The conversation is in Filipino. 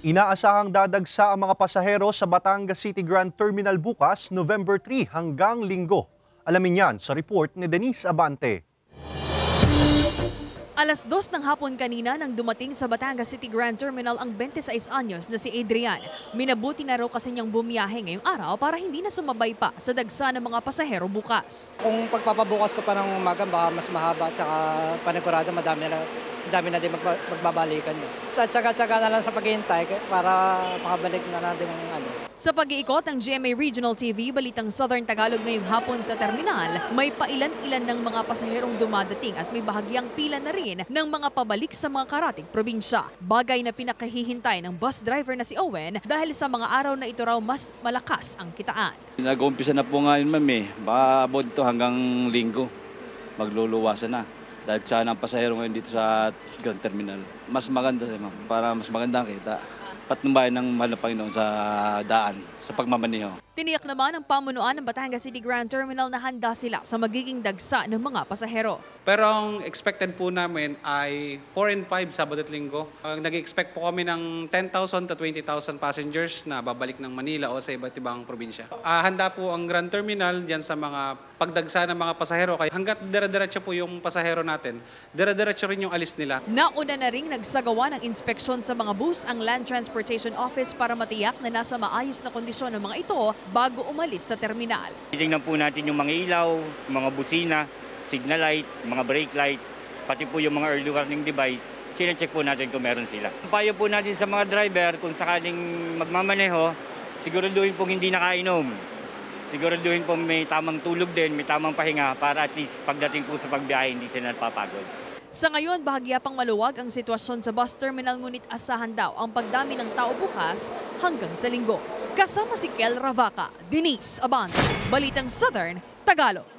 Inaasahang dadagsa ang mga pasahero sa Batangas City Grand Terminal bukas, November 3 hanggang Linggo. Alamin yan sa report ni Denise Abante. Alas 2 ng hapon kanina nang dumating sa Batangas City Grand Terminal ang 26 anyos na si Adrian. Minabuti na raw kasi niyang bumiyahe ngayong araw para hindi na sumabay pa sa dagsa ng mga pasahero bukas. Kung pagpapabukas ko pa ng umaga, baka mas mahaba at saka panigurado madami na din magbabalikan. Tsaga-tsaga na lang sa paghihintay para makabalik na natin ng ano. Sa pag-iikot ng GMA Regional TV, Balitang Southern Tagalog ngayong hapon sa terminal, may pailan-ilan ng mga pasaherong dumadating at may bahagyang pila na rin ng mga pabalik sa mga karating probinsya. Bagay na pinakahihintay ng bus driver na si Owen dahil sa mga araw na ito raw mas malakas ang kitaan. Nag-uumpisa na po ngayon, ma'am eh. Baka abot ito hanggang Linggo. Magluluwasan na. Dahil siya ng pasahero ngayon dito sa Grand Terminal. Mas maganda siya, ma'am. Para mas maganda ang kita. Patnubayan ng mahal na Panginoon sa daan, sa pagmamaniho. Tiniyak naman ng pamunuan ng Batangas City Grand Terminal na handa sila sa magiging dagsa ng mga pasahero. Pero ang expected po namin ay 4 and 5 Sabado at Linggo. Nag-expect po kami ng 10,000 to 20,000 passengers na babalik ng Manila o sa iba't ibang probinsya. Handa po ang Grand Terminal dyan sa mga pagdagsa ng mga pasahero. Kaya hanggat dire-diretso po yung pasahero natin, dire-diretso rin yung alis nila. Nauna na ring nagsagawa ng inspeksyon sa mga bus ang Land Transportation Office para matiyak na nasa maayos na kondisyon ng mga ito bago umalis sa terminal. Titingnan po natin yung mga ilaw, mga busina, signal light, mga brake light, pati po yung mga early warning device. Sine-check po natin kung meron sila. Payo po natin sa mga driver kung sakaling magmamaneho, siguraduhin pong hindi nakainom. Siguraduhin po may tamang tulog din, may tamang pahinga para at least pagdating po sa pagbiyahe hindi sila napapagod. Sa ngayon, bahagya pang maluwag ang sitwasyon sa bus terminal ngunit asahan daw ang pagdami ng tao bukas hanggang sa Linggo. Kasama si Kel Ravaca, Denise Abante, Balitang Southern, Tagalog.